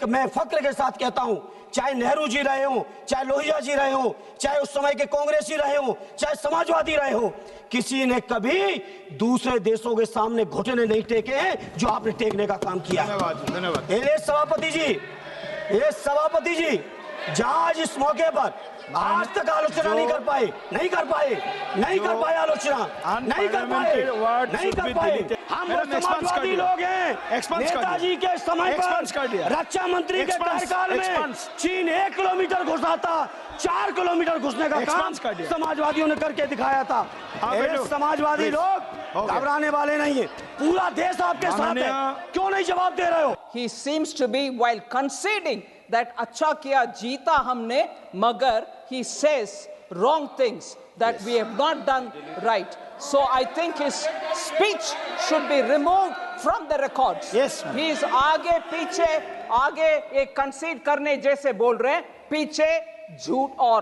मैं फक्र के साथ कहता हूं, चाहे नेहरू जी रहे हो, चाहे लोहिया जी रहे हो, चाहे उस समय के कांग्रेसी रहे हो, चाहे समाजवादी रहे हो, किसी ने कभी दूसरे देशों के सामने घुटने नहीं टेके हैं जो आपने टेकने का काम किया। धन्यवाद। ये सभापति जी जहां आज इस मौके पर आज तक आलोचना नहीं कर पाए आलोचना नहीं कर पाए। हम समाजवादी लोग हैं। नेताजी के समय पर रक्षा मंत्री के कार्यकाल में चीन 1 किलोमीटर घुसा था, 4 किलोमीटर घुसने का काम समाजवादियों ने करके दिखाया था। समाजवादी लोग घबराने वाले नहीं है, पूरा देश आपके साथ है, क्यों नहीं जवाब दे रहे हो? He seems to be while conceding that अच्छा किया जीता हमने, मगर he says wrong things that we have not done right. So I think his speech should be removed from the records. Yes, he is आगे पीछे एक concede करने जैसे बोल रहे हैं, पीछे झूठ और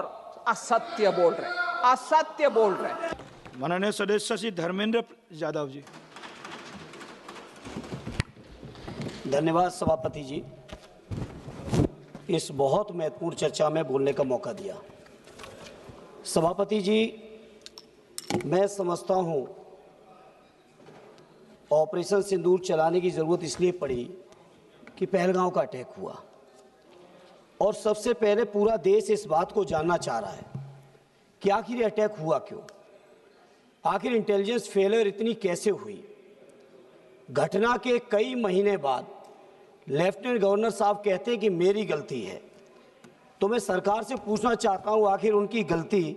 असत्य बोल रहे हैं। माननीय सदस्य श्री धर्मेंद्र यादव जी। धन्यवाद सभापति जी, इस बहुत महत्वपूर्ण चर्चा में बोलने का मौका दिया। सभापति जी, मैं समझता हूं ऑपरेशन सिंदूर चलाने की जरूरत इसलिए पड़ी कि पहलगांव का अटैक हुआ और सबसे पहले पूरा देश इस बात को जानना चाह रहा है कि आखिर ये अटैक हुआ क्यों, आखिर इंटेलिजेंस फेलियर इतनी कैसे हुई। घटना के कई महीने बाद लेफ्टिनेंट गवर्नर साहब कहते हैं कि मेरी गलती है, तो मैं सरकार से पूछना चाहता हूं आखिर उनकी गलती,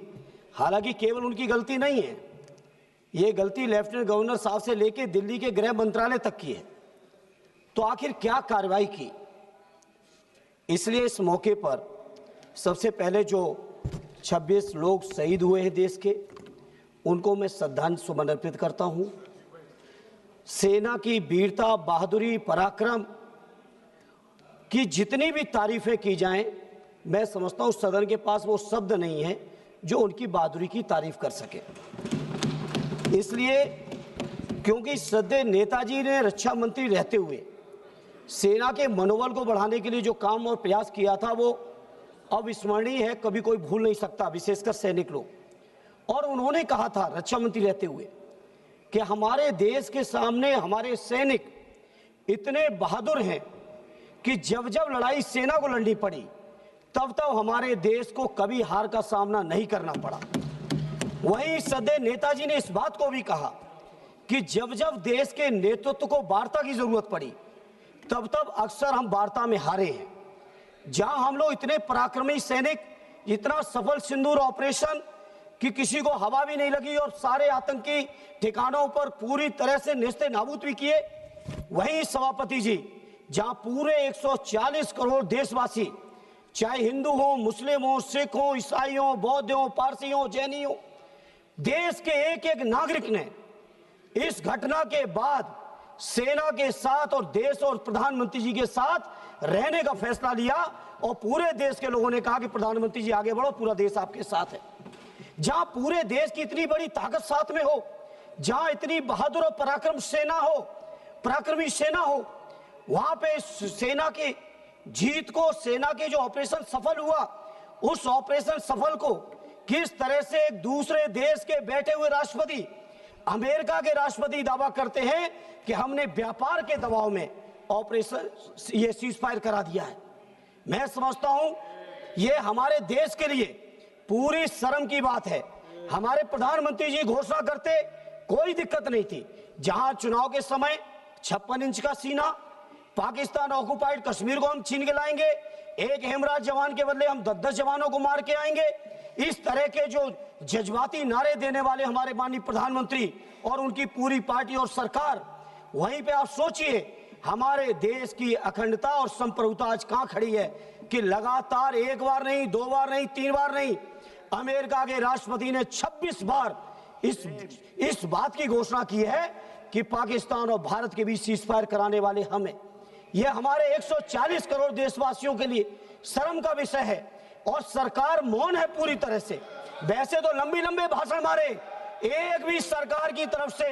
हालांकि केवल उनकी गलती नहीं है, ये गलती लेफ्टिनेंट गवर्नर साहब से लेकर दिल्ली के गृह मंत्रालय तक की है, तो आखिर क्या कार्रवाई की। इसलिए इस मौके पर सबसे पहले जो 26 लोग शहीद हुए हैं देश के, उनको मैं श्रद्धांजलि सुमन अर्पित करता हूं। सेना की वीरता, बहादुरी, पराक्रम की जितनी भी तारीफें की जाएं, मैं समझता हूं सदन के पास वो शब्द नहीं है जो उनकी बहादुरी की तारीफ कर सके। इसलिए क्योंकि श्रद्धेय नेताजी ने रक्षा मंत्री रहते हुए सेना के मनोबल को बढ़ाने के लिए जो काम और प्रयास किया था वो अविस्मरणीय है, कभी कोई भूल नहीं सकता, विशेषकर सैनिक लोग। और उन्होंने कहा था रक्षा मंत्री रहते हुए कि हमारे देश के सामने हमारे सैनिक इतने बहादुर हैं कि जब जब लड़ाई सेना को लड़नी पड़ी तब तब हमारे देश को कभी हार का सामना नहीं करना पड़ा। वहीं सदैव नेताजी ने इस बात को भी कहा कि जब जब देश के नेतृत्व को वार्ता की जरूरत पड़ी तब तब अक्सर हम वार्ता में हारे हैं। जहां हम लोग इतने पराक्रमी सैनिक, इतना सफल सिंदूर ऑपरेशन कि किसी को हवा भी नहीं लगी और सारे आतंकी ठिकानों पर पूरी तरह से नेस्ते नाबूद भी किए, वहीं सभापति जी जहां पूरे 140 करोड़ देशवासी, चाहे हिंदू हो, मुस्लिम हो, सिख हो, ईसाई हो, बौद्ध हो, पारसी हो, जैनी हो, देश के एक एक नागरिक ने इस घटना के बाद सेना के साथ और देश और प्रधानमंत्री जी के साथ रहने का फैसला लिया और पूरे देश के लोगों ने कहा कि प्रधानमंत्री जी आगे बढ़ो, पूरा देश आपके साथ है। जहां पूरे देश की इतनी बड़ी ताकत साथ में हो, जहां इतनी बहादुर और पराक्रमी सेना हो, वहां पे सेना की जीत को, सेना के जो ऑपरेशन सफल हुआ, उस ऑपरेशन सफल को किस तरह से एक दूसरे देश के बैठे हुए राष्ट्रपति, अमेरिका के राष्ट्रपति दावा करते हैं कि हमने व्यापार के दबाव में ऑपरेशन ये सीजफायर करा दिया है। मैं समझता हूं ये हमारे देश के लिए पूरी शर्म की बात है। हमारे प्रधानमंत्री जी घोषणा करते, कोई दिक्कत नहीं थी। जहां चुनाव के समय 56 इंच का सीना, पाकिस्तान ऑक्युपाइड कश्मीर को हम छीन के लाएंगे, एक हेमराज जवान के बदले हम 10-10 जवानों को मार के आएंगे, इस तरह के जो जज्बाती नारे देने वाले हमारे माननीय प्रधानमंत्री और उनकी पूरी पार्टी और सरकार, वहीं पे आप सोचिए हमारे देश की अखंडता और संप्रभुता आज कहां खड़ी है कि लगातार 1 बार नहीं, 2 बार नहीं, 3 बार नहीं, अमेरिका के राष्ट्रपति ने 26 बार इस बात की घोषणा की है कि पाकिस्तान और भारत के बीच सीजफायर कराने वाले हम हैं। यह हमारे 140 करोड़ देशवासियों के लिए शर्म का विषय है और सरकार मौन है पूरी तरह से। वैसे तो लंबे भाषण मारे, एक भी सरकार की तरफ से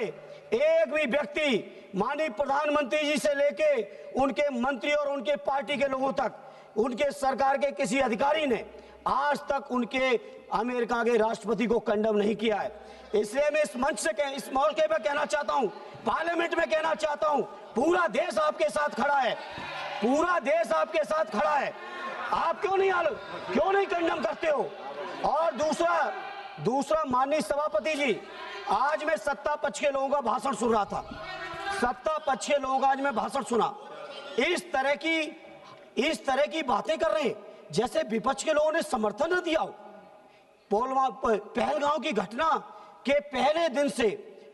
एक भी व्यक्ति माननीय प्रधानमंत्री जी से लेके उनके मंत्री और उनके पार्टी के लोगों तक, उनके सरकार के किसी अधिकारी ने आज तक उनके अमेरिका के राष्ट्रपति को कंडम नहीं किया है। इसलिए मैं इस मंच से इस मौके पर कहना चाहता हूं, पार्लियामेंट में कहना चाहता हूं, पूरा देश आपके साथ खड़ा है, पूरा देश आपके साथ खड़ा है। आप क्यों नहीं कंडम करते हो? और दूसरा माननीय सभापति जी, आज मैं सत्ता पक्ष के लोगों का भाषण सुन रहा था, सत्ता पक्ष के लोगों का आज मैं भाषण सुना। इस तरह की बातें कर रहे हैं जैसे विपक्ष के लोगों ने समर्थन न दिया हो। पहलगांव की घटना के पहले दिन से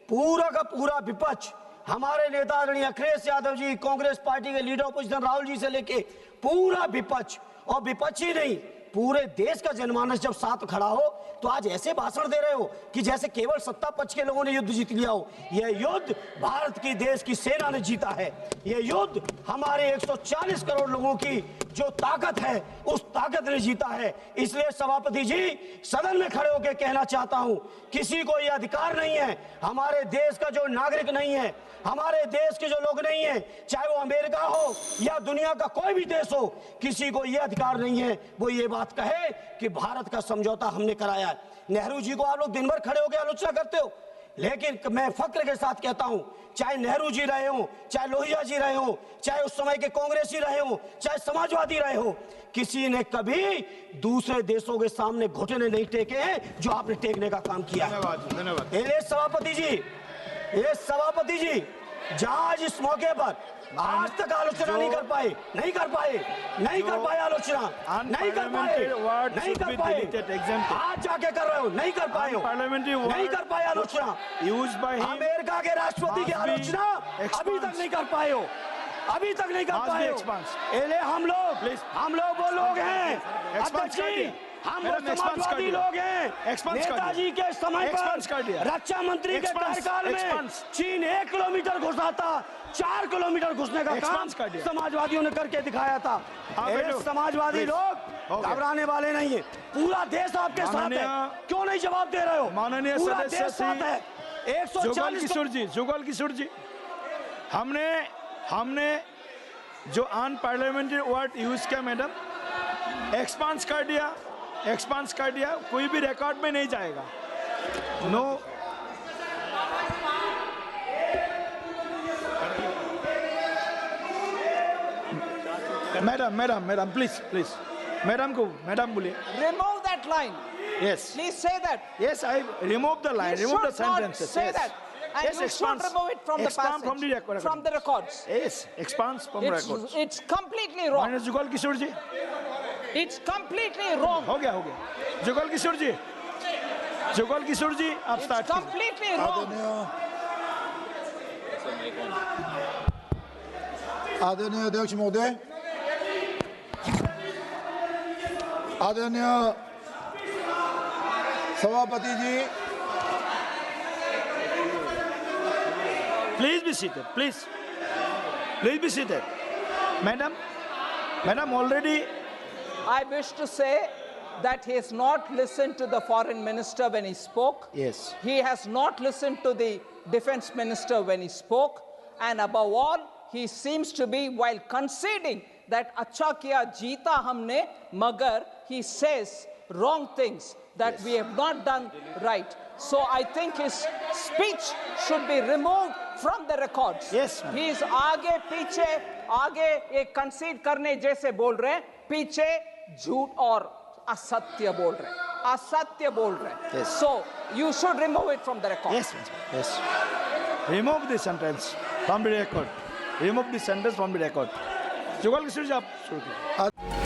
पूरा का पूरा विपक्ष, हमारे नेता आदरणीय अखिलेश यादव जी, कांग्रेस पार्टी के लीडर अपोजिशन राहुल जी से लेके पूरा विपक्ष, और विपक्ष ही नहीं पूरे देश का जनमानस जब साथ खड़ा हो तो आज ऐसे भाषण दे रहे हो कि जैसे केवल सत्ता पक्ष के लोगों ने युद्ध जीत लिया हो। यह युद्ध भारत की देश की सेना ने जीता है। यह युद्ध हमारे 140 करोड़ लोगों की जो ताकत है उस ताकत ने जीता है। इसलिए सभापति जी, सदन में खड़े होकर कहना चाहता हूं, किसी को यह अधिकार नहीं है, हमारे देश का जो नागरिक नहीं है, हमारे देश के जो लोग नहीं है, चाहे वो अमेरिका हो या दुनिया का कोई भी देश हो, किसी को यह अधिकार नहीं है वो ये बात कहे कि भारत का समझौता हमने कराया है। नेहरू जी को आप लोग दिन भर खड़े होकर आलोचना करते हो, लेकिन मैं फक्र के साथ कहता हूं, चाहे नेहरू जी रहे हो, चाहे लोहिया जी रहे हो, चाहे उस समय के कांग्रेसी रहे हो, चाहे समाजवादी रहे हो, किसी ने कभी दूसरे देशों के सामने घुटने नहीं टेके हैं जो आपने टेकने का काम किया। धन्यवाद। ये सभापति जी, जहां आज इस मौके पर आज तक आलोचना नहीं कर पाए आलोचना, नहीं कर पाए, आज जाके कर रहे हो, नहीं कर पाए आलोचना। अमेरिका के राष्ट्रपति की आलोचना अभी तक नहीं कर पाए हो। हम लोग वो लोग हैं, अध्यक्ष जी, हम समाजवादी लोग हैं। नेताजी के समय पर रक्षा मंत्री के कार्यकाल में चीन 1 किलोमीटर घुसा था, 4 किलोमीटर घुसने का काम समाजवादियों ने करके दिखाया था। समाजवादी लोग घबराने वाले नहीं है, पूरा देश आपके साथ है। क्यों नहीं जवाब दे रहे हो? माननीय सदस्य साथ है। 140 जुगल किशोर जी, हमने जो अनपार्लियामेंट्री वर्ड यूज किया मैडम, एक्सपांस कर दिया, कोई भी रिकॉर्ड में नहीं जाएगा। नो, मैडम प्लीज मैडम बोलिए। Remove that line. Yes. Please say that. Yes, I remove the line, You remove the should not sentences. say Yes. that. And Yes, you should remove it from the expand passage, from the records. Yes, expands from records. It's completely wrong. Minus Jugal Kishore ji, It's completely wrong. हो गया। जुगल किशोर जी, आप It's start कीजिए। completely wrong. आदरणीय अध्यक्ष महोदय, आदरणीय सभापति जी, Please be seated. Please be seated. Madam, already. I wish to say that he has not listened to the foreign minister when he spoke. Yes. He has not listened to the defense minister when he spoke. And above all, he seems to be, while conceding that अच्छा किया जीता हमने, मगर he says wrong things that we have not done right. So I think his speech should be removed from the records. Yes, ma'am. He is आगे पीछे एक concede करने जैसे बोल रहे हैं, पीछे झूठ और असत्य बोल रहे हैं। Yes. So you should remove it from the record. Yes. Remove the sentence from the record. Jugal किशोर जी, आप शुरू कीजिए।